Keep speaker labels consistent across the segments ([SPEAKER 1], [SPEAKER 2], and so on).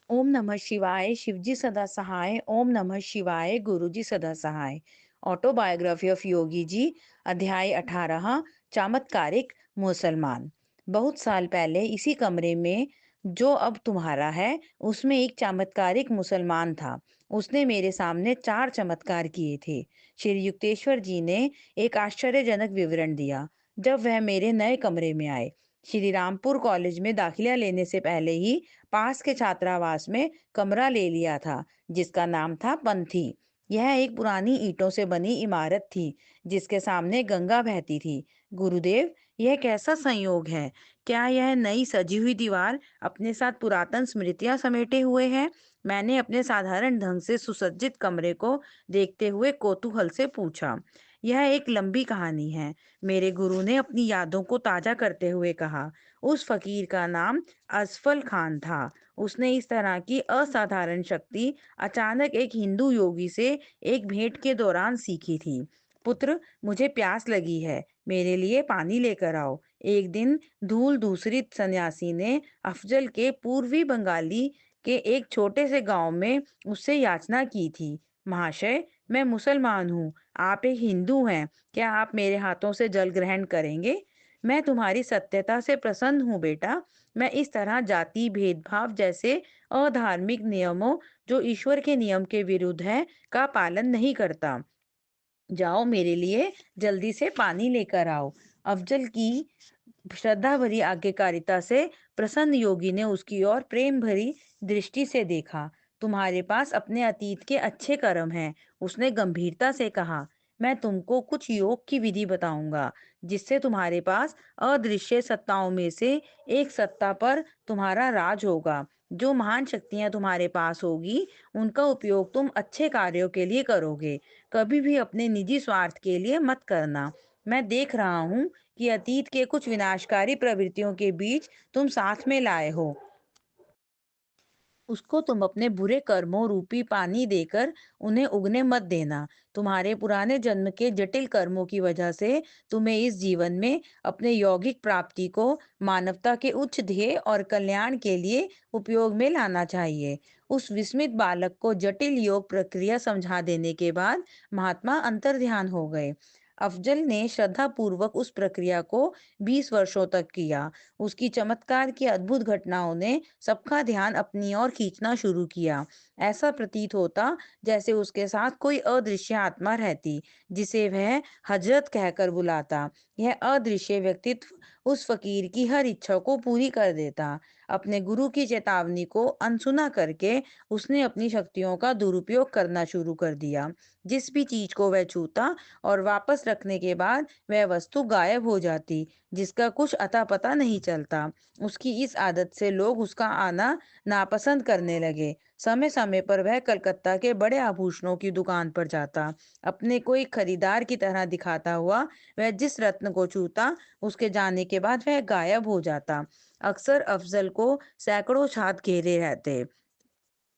[SPEAKER 1] ओम नमः शिवाय, शिवजी सदा सहाय। ओम नमः शिवाय, गुरुजी सदा सहाय। ऑटोबायोग्राफी ऑफ योगी जी, अध्याय 18। चमत्कारिक मुसलमान। बहुत साल पहले इसी कमरे में जो अब तुम्हारा है, उसमें एक चमत्कारिक मुसलमान था। उसने मेरे सामने 4 चमत्कार किए थे। श्री युक्तेश्वर जी ने एक आश्चर्यजनक विवरण दिया जब वह मेरे नए कमरे में आए। श्री रामपुर कॉलेज में दाखिला लेने से पहले ही पास के छात्रावास में कमरा ले लिया था, जिसका नाम था पंथी। यह एक पुरानी ईंटों से बनी इमारत थी, जिसके सामने गंगा बहती थी। गुरुदेव, यह कैसा संयोग है? क्या यह नई सजी हुई दीवार अपने साथ पुरातन स्मृतियां समेटे हुए है? मैंने अपने साधारण ढंग से सुसज्जित कमरे को देखते हुए कौतूहल से पूछा। यह एक लंबी कहानी है, मेरे गुरु ने अपनी यादों को ताजा करते हुए कहा। उस फकीर का नाम असफल खान था। उसने इस तरह की असाधारण शक्ति अचानक एक हिंदू योगी से एक भेंट के दौरान सीखी थी। पुत्र, मुझे प्यास लगी है, मेरे लिए पानी लेकर आओ। एक दिन धूल दूसरित सन्यासी ने अफजल के पूर्वी बंगाली के एक छोटे से गांव में उससे याचना की थी। महाशय, मैं मुसलमान हूँ, आप एक हिंदू हैं, क्या आप मेरे हाथों से जल ग्रहण करेंगे? मैं तुम्हारी सत्यता से प्रसन्न हूँ बेटा। मैं इस तरह जाति भेदभाव जैसे अधार्मिक नियमों, जो ईश्वर के नियम के विरुद्ध है, का पालन नहीं करता। जाओ, मेरे लिए जल्दी से पानी लेकर आओ। अफजल की श्रद्धा भरी आज्ञाकारिता से प्रसन्न योगी ने उसकी ओर प्रेम भरी दृष्टि से देखा। तुम्हारे पास अपने अतीत के अच्छे कर्म हैं, उसने गंभीरता से कहा। मैं तुमको कुछ योग की विधि बताऊंगा, जिससे तुम्हारे पास अदृश्य सत्ताओं में से एक सत्ता पर तुम्हारा राज होगा। जो महान शक्तियां तुम्हारे पास होगी, उनका उपयोग तुम अच्छे कार्यों के लिए करोगे। कभी भी अपने निजी स्वार्थ के लिए मत करना। मैं देख रहा हूँ कि अतीत के कुछ विनाशकारी प्रवृत्तियों के बीच तुम साथ में लाए हो। उसको तुम अपने बुरे कर्मों रूपी पानी देकर उन्हें उगने मत देना। तुम्हारे पुराने जन्म के जटिल कर्मों की वजह से तुम्हें इस जीवन में अपने यौगिक प्राप्ति को मानवता के उच्च ध्येय और कल्याण के लिए उपयोग में लाना चाहिए। उस विस्मित बालक को जटिल योग प्रक्रिया समझा देने के बाद महात्मा अंतर्ध्यान हो गए। अफजल ने श्रद्धा पूर्वक उस प्रक्रिया को 20 वर्षों तक किया। उसकी चमत्कार की अद्भुत घटनाओं ने सबका ध्यान अपनी ओर खींचना शुरू किया। ऐसा प्रतीत होता जैसे उसके साथ कोई अदृश्य आत्मा रहती, जिसे वह हजरत कहकर बुलाता। यह अदृश्य व्यक्तित्व उस फकीर की हर इच्छा को पूरी कर देता। अपने गुरु की चेतावनी को अनसुना करके उसने अपनी शक्तियों का दुरुपयोग करना शुरू कर दिया। जिस भी चीज को वह छूता और वापस रखने के बाद वह वस्तु गायब हो जाती, जिसका कुछ अता पता नहीं चलता। उसकी इस आदत से लोग उसका आना नापसंद करने लगे। समय समय पर वह कलकत्ता के बड़े आभूषणों की दुकान पर जाता, अपने कोई खरीदार की तरह दिखाता हुआ। वह जिस रत्न को छूता, उसके जाने के बाद वह गायब हो जाता। अक्सर अफजल को सैकड़ों छात्र घेरे रहते,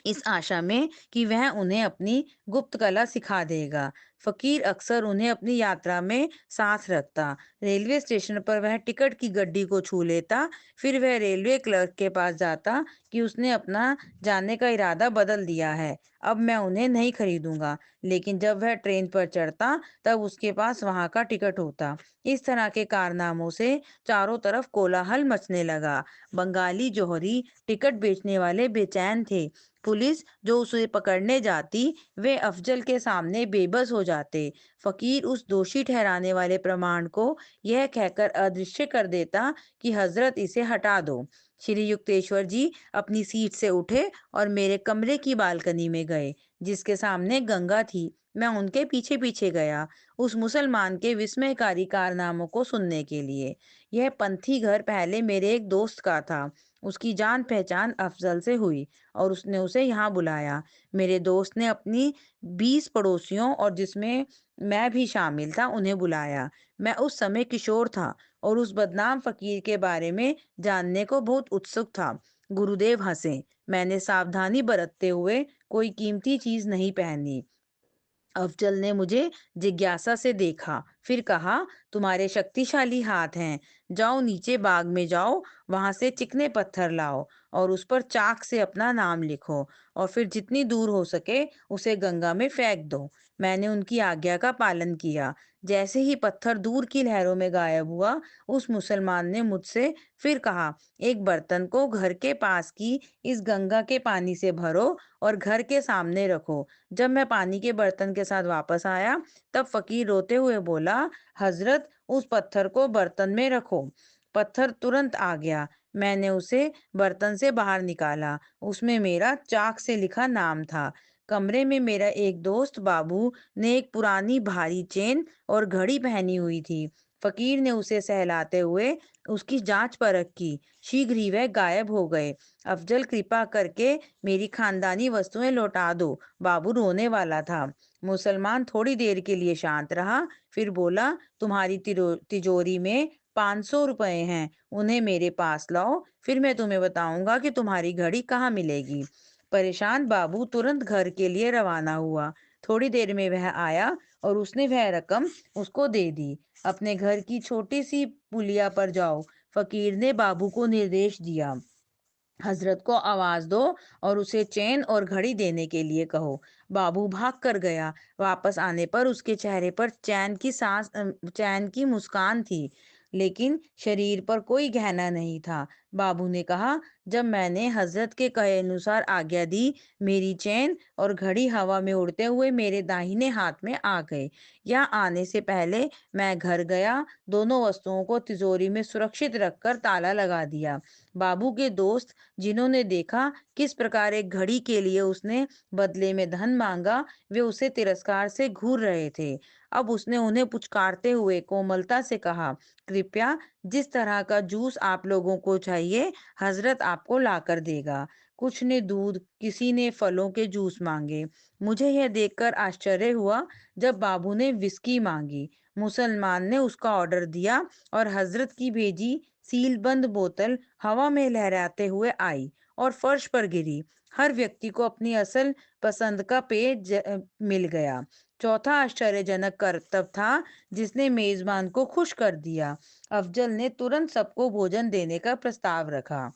[SPEAKER 1] इस आशा में कि वह उन्हें अपनी गुप्त कला सिखा देगा। फकीर अक्सर उन्हें अपनी यात्रा में साथ रखता। रेलवे स्टेशन पर वह टिकट की गड्डी को छू लेता, फिर वह रेलवे क्लर्क के पास जाता कि उसने अपना जाने का इरादा बदल दिया है, अब मैं उन्हें नहीं खरीदूंगा। लेकिन जब वह ट्रेन पर चढ़ता, तब उसके पास वहां का टिकट होता। इस तरह के कारनामों से चारों तरफ कोलाहल मचने लगा। बंगाली जौहरी टिकट बेचने वाले बेचैन थे। पुलिस जो उसे पकड़ने जाती, वे अफजल के सामने बेबस हो जाते। फकीर उस दोषी ठहराने वाले प्रमाण को यह कहकर अदृश्य कर देता कि हजरत इसे हटा दो। श्री युक्तेश्वर जी अपनी सीट से उठे और मेरे कमरे की बालकनी में गए, जिसके सामने गंगा थी। मैं उनके पीछे पीछे गया, उस मुसलमान के विस्मयकारी कारनामों को सुनने के लिए। यह पंथी घर पहले मेरे एक दोस्त का था। उसकी जान पहचान अफजल से हुई और उसने उसे यहाँ बुलाया। मेरे दोस्त ने अपनी 20 पड़ोसियों, और जिसमें मैं भी शामिल था, उन्हें बुलाया। मैं उस समय किशोर था और उस बदनाम फकीर के बारे में जानने को बहुत उत्सुक था। गुरुदेव हंसे। मैंने सावधानी बरतते हुए कोई कीमती चीज नहीं पहनी। अफजल ने मुझे जिज्ञासा से देखा, फिर कहा, तुम्हारे शक्तिशाली हाथ हैं। जाओ नीचे बाग में जाओ, वहां से चिकने पत्थर लाओ और उस पर चाक से अपना नाम लिखो और फिर जितनी दूर हो सके उसे गंगा में फेंक दो। मैंने उनकी आज्ञा का पालन किया। जैसे ही पत्थर दूर की लहरों में गायब हुआ, उस मुसलमान ने मुझसे फिर कहा, एक बर्तन को घर के पास की इस गंगा के पानी से भरो और घर के सामने रखो। जब मैं पानी के बर्तन के साथ वापस आया, तब फकीर रोते हुए बोला, हजरत, उस पत्थर को बर्तन में रखो। पत्थर तुरंत आ गया। मैंने उसे बर्तन से बाहर निकाला। उसमें मेरा चाक से लिखा नाम था। कमरे में मेरा एक दोस्त बाबू ने एक पुरानी भारी चेन और घड़ी पहनी हुई थी। फकीर ने उसे सहलाते हुए उसकी जांच परख की। शीघ्र ही वह गायब हो गए। अफजल, कृपा करके मेरी खानदानी वस्तुएं लौटा दो। बाबू रोने वाला था। मुसलमान थोड़ी देर के लिए शांत रहा, फिर बोला, तुम्हारी तिजोरी में 500 रुपए हैं, उन्हें मेरे पास लाओ, फिर मैं तुम्हें बताऊंगा कि तुम्हारी घड़ी कहाँ मिलेगी। परेशान बाबू तुरंत घर के लिए रवाना हुआ। थोड़ी देर में वह आया और उसने वह रकम उसको दे दी। अपने घर की छोटी सी पुलिया पर जाओ, फकीर ने बाबू को निर्देश दिया। हजरत को आवाज दो और उसे चैन और घड़ी देने के लिए कहो। बाबू भाग कर गया। वापस आने पर उसके चेहरे पर चैन की मुस्कान थी, लेकिन शरीर पर कोई गहना नहीं था। बाबू ने कहा, जब मैंने हजरत के कहे अनुसार आज्ञा दी, मेरी चैन और घड़ी हवा में उड़ते हुए मेरे दाहिने हाथ में आ गए। यहाँ आने से पहले मैं घर गया, दोनों वस्तुओं को तिजोरी में सुरक्षित रखकर ताला लगा दिया। बाबू के दोस्त, जिन्होंने देखा किस प्रकार एक घड़ी के लिए उसने बदले में धन मांगा, वे उसे तिरस्कार से घूर रहे थे। अब उसने उन्हें पुचकारते हुए कोमलता से कहा, कृपया, जिस तरह का जूस आप लोगों को चाहिए, हजरत आपको लाकर देगा। कुछ ने दूध, किसी ने फलों के जूस मांगे। मुझे यह देखकर आश्चर्य हुआ जब बाबू ने विस्की मांगी। मुसलमान ने उसका ऑर्डर दिया और हजरत की भेजी सीलबंद बोतल हवा में लहराते हुए आई और फर्श पर गिरी। हर व्यक्ति को अपनी असल पसंद का मिल गया। चौथा आश्चर्यजनक करतब था जिसने मेजबान को खुश कर दिया। अफजल ने तुरंत सबको भोजन देने का प्रस्ताव रखा।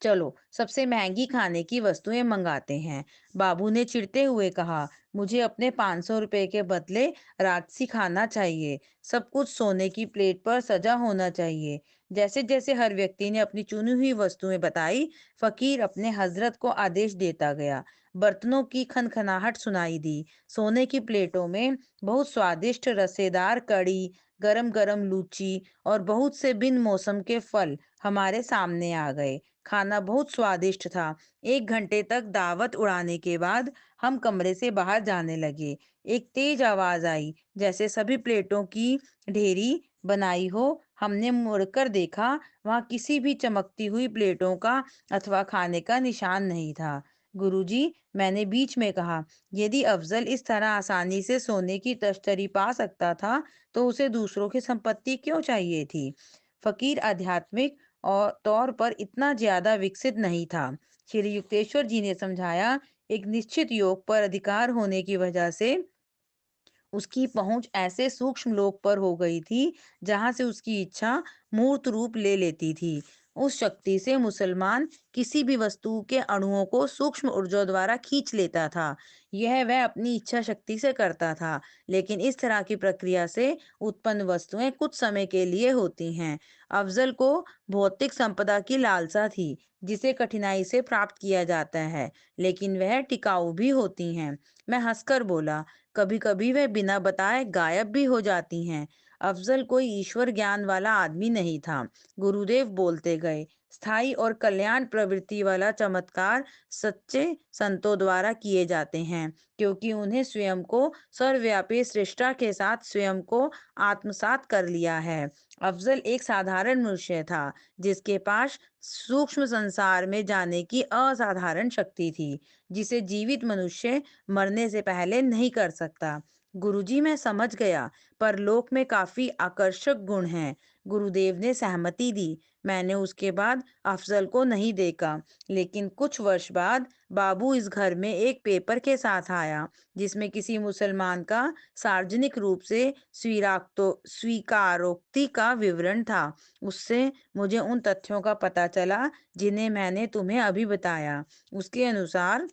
[SPEAKER 1] चलो, सबसे महंगी खाने की वस्तुएं मंगाते हैं। बाबू ने चिढ़ते हुए कहा, मुझे अपने 500 रुपए के बदले राजसी खाना चाहिए। सब कुछ सोने की प्लेट पर सजा होना चाहिए। जैसे जैसे हर व्यक्ति ने अपनी चुनी हुई वस्तुएं बताई, फकीर अपने हजरत को आदेश देता गया। बर्तनों की खनखनाहट सुनाई दी। सोने की प्लेटों में बहुत स्वादिष्ट रसेदार कड़ी, गरम गरम लूची और बहुत से बिन मौसम के फल हमारे सामने आ गए। खाना बहुत स्वादिष्ट था। 1 घंटे तक दावत उड़ाने के बाद हम कमरे से बाहर जाने लगे। एक तेज आवाज आई, जैसे सभी प्लेटों की ढेरी बनाई हो। हमने मुड़कर देखा, वहां किसी भी चमकती हुई प्लेटों का अथवा खाने का निशान नहीं था। गुरुजी, मैंने बीच में कहा, यदि अफजल इस तरह आसानी से सोने की तश्तरी पा सकता था, तो उसे दूसरों की संपत्ति क्यों चाहिए थी? फकीर आध्यात्मिक और तौर पर इतना ज्यादा विकसित नहीं था। श्री युक्तेश्वर जी ने समझाया, एक निश्चित योग पर अधिकार होने की वजह से उसकी पहुंच ऐसे सूक्ष्म लोक पर हो गई थी जहां से उसकी इच्छा मूर्त रूप ले लेती थी। उस शक्ति से मुसलमान किसी भी वस्तु के अणुओं को सूक्ष्म ऊर्जा द्वारा खींच लेता था। यह वह अपनी इच्छा शक्ति से करता था, लेकिन इस तरह की प्रक्रिया से उत्पन्न वस्तुएं कुछ समय के लिए होती हैं। अफजल को भौतिक संपदा की लालसा थी, जिसे कठिनाई से प्राप्त किया जाता है, लेकिन वह टिकाऊ भी होती हैं। मैं हंसकर बोला, कभी कभी वे बिना बताए गायब भी हो जाती हैं। अफजल कोई ईश्वर ज्ञान वाला आदमी नहीं था। गुरुदेव बोलते गए, स्थायी और कल्याण प्रवृत्ति वाला चमत्कार सच्चे संतों द्वारा किए जाते हैं, क्योंकि उन्हें स्वयं को सर्वव्यापी सृष्टा के साथ स्वयं को आत्मसात कर लिया है। अफजल एक साधारण मनुष्य था, जिसके पास सूक्ष्म संसार में जाने की असाधारण शक्ति थी, जिसे जीवित मनुष्य मरने से पहले नहीं कर सकता। गुरुजी, मैं समझ गया। परलोक में काफी आकर्षक गुण हैं। गुरुदेव ने सहमति दी। मैंने उसके बाद अफजल को नहीं देखा, लेकिन कुछ वर्ष बाद बाबू इस घर में एक पेपर के साथ आया, जिसमें किसी मुसलमान का सार्वजनिक रूप से स्वीकारोक्ति का विवरण था। उससे मुझे उन तथ्यों का पता चला जिन्हें मैंने तुम्हें अभी बताया। उसके अनुसार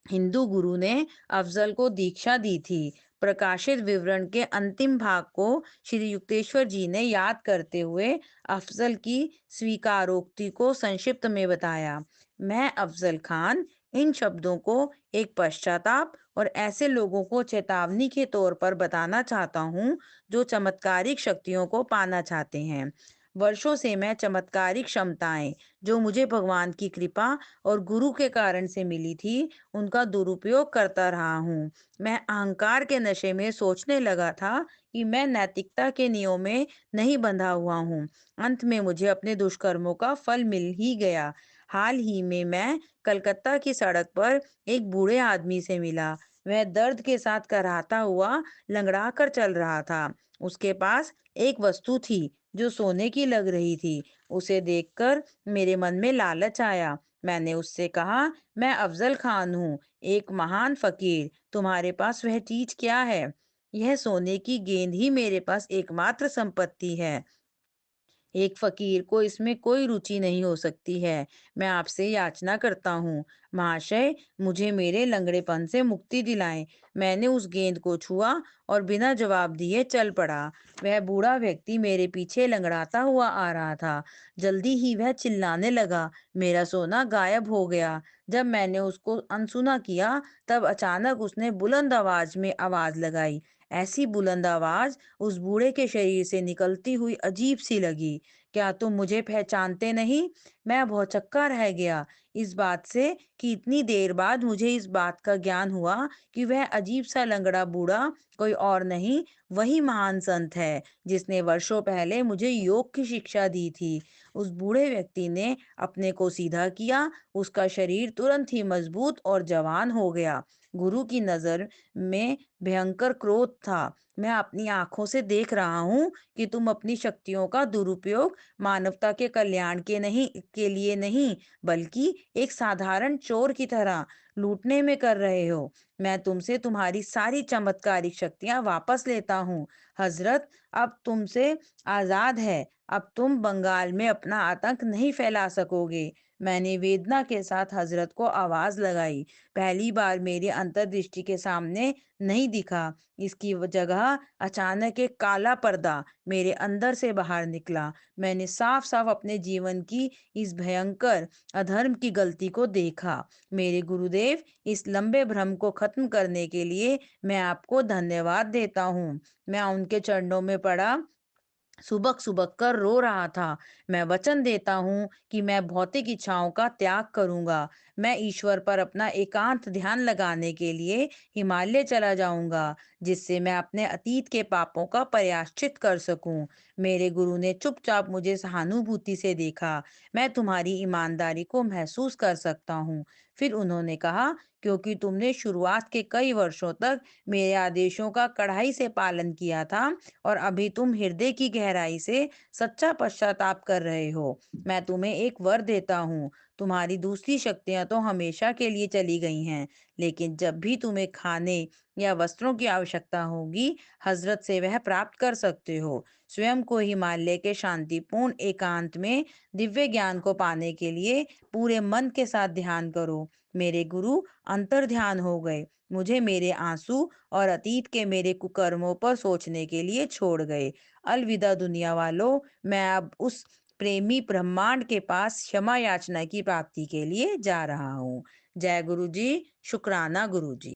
[SPEAKER 1] हिंदू गुरु ने अफजल को दीक्षा दी थी। प्रकाशित विवरण के अंतिम भाग को श्री युक्तेश्वर जी ने याद करते हुए अफजल की स्वीकारोक्ति को संक्षिप्त में बताया। मैं अफजल खान इन शब्दों को एक पश्चाताप और ऐसे लोगों को चेतावनी के तौर पर बताना चाहता हूँ जो चमत्कारिक शक्तियों को पाना चाहते हैं। वर्षों से मैं चमत्कारिक क्षमताएं जो मुझे भगवान की कृपा और गुरु के कारण से मिली थी, उनका दुरुपयोग करता रहा हूँ। मैं अहंकार के नशे में सोचने लगा था कि मैं नैतिकता के नियमों में नहीं बंधा हुआ हूँ। अंत में मुझे अपने दुष्कर्मों का फल मिल ही गया। हाल ही में मैं कलकत्ता की सड़क पर एक बूढ़े आदमी से मिला। वह दर्द के साथ कराहता हुआ लंगड़ा कर चल रहा था। उसके पास एक वस्तु थी जो सोने की लग रही थी। उसे देखकर मेरे मन में लालच आया। मैंने उससे कहा, मैं अफजल खान हूँ, एक महान फकीर। तुम्हारे पास वह चीज क्या है? यह सोने की गेंद ही मेरे पास एकमात्र संपत्ति है। एक फकीर को इसमें कोई रुचि नहीं हो सकती है। मैं आपसे याचना करता हूँ, महाशय, मुझे मेरे लंगड़ेपन से मुक्ति दिलाएं। मैंने उस गेंद को छुआ और बिना जवाब दिए चल पड़ा। वह बूढ़ा व्यक्ति मेरे पीछे लंगड़ाता हुआ आ रहा था। जल्दी ही वह चिल्लाने लगा, मेरा सोना गायब हो गया। जब मैंने उसको अनसुना किया, तब अचानक उसने बुलंद आवाज में आवाज लगाई। ऐसी बुलंद आवाज उस बूढ़े के शरीर से निकलती हुई अजीब सी लगी। क्या तुम मुझे पहचानते नहीं? मैं भौचक्का रह गया इस बात से कि इतनी देर बाद मुझे इस बात का ज्ञान हुआ कि वह अजीब सा लंगड़ा बूढ़ा कोई और नहीं, वही महान संत है जिसने वर्षों पहले मुझे योग की शिक्षा दी थी। उस बूढ़े व्यक्ति ने अपने को सीधा किया। उसका शरीर तुरंत ही मजबूत और जवान हो गया। गुरु की नजर में भयंकर क्रोध था। मैं अपनी आंखों से देख रहा हूँ कि तुम अपनी शक्तियों का दुरुपयोग मानवता के कल्याण के लिए नहीं, बल्कि एक साधारण चोर की तरह लूटने में कर रहे हो। मैं तुमसे तुम्हारी सारी चमत्कारिक शक्तियां वापस लेता हूँ। हजरत अब तुमसे आजाद है। अब तुम बंगाल में अपना आतंक नहीं फैला सकोगे। मैंने वेदना के साथ हजरत को आवाज लगाई। पहली बार मेरी अंतर्दृष्टि के सामने नहीं दिखा। इसकी जगह अचानक एक काला पर्दा मेरे अंदर से बाहर निकला। मैंने साफ साफ अपने जीवन की इस भयंकर अधर्म की गलती को देखा। मेरे गुरुदेव, इस लंबे भ्रम को खत्म करने के लिए मैं आपको धन्यवाद देता हूँ। मैं उनके चरणों में पड़ा सुबक सुबक कर रो रहा था। मैं वचन देता हूँ कि मैं भौतिक इच्छाओं का त्याग करूंगा। मैं ईश्वर पर अपना एकांत ध्यान लगाने के लिए हिमालय चला जाऊंगा, जिससे मैं अपने अतीत के पापों का प्रायश्चित कर सकूं। मेरे गुरु ने चुपचाप मुझे सहानुभूति से देखा। मैं तुम्हारी ईमानदारी को महसूस कर सकता हूँ। फिर उन्होंने कहा, क्योंकि तुमने शुरुआत के कई वर्षों तक मेरे आदेशों का कड़ाई से पालन किया था और अभी तुम हृदय की गहराई से सच्चा पश्चाताप कर रहे हो, मैं तुम्हें एक वर देता हूँ। तुम्हारी दूसरी शक्तियां तो हमेशा के लिए चली गई हैं, लेकिन जब भी तुम्हें खाने या वस्त्रों की आवश्यकता होगी, हजरत से वह प्राप्त कर सकते हो। स्वयं को हिमालय के शांतिपूर्ण एकांत में दिव्य ज्ञान को पाने के लिए पूरे मन के साथ ध्यान करो। मेरे गुरु अंतर ध्यान हो गए। मुझे मेरे आंसू और अतीत के मेरे कुकर्मों पर सोचने के लिए छोड़ गए। अलविदा दुनिया वालों, मैं अब उस प्रेमी ब्रह्मांड के पास क्षमा याचना की प्राप्ति के लिए जा रहा हूँ। जय गुरु जी। शुक्राना गुरु जी।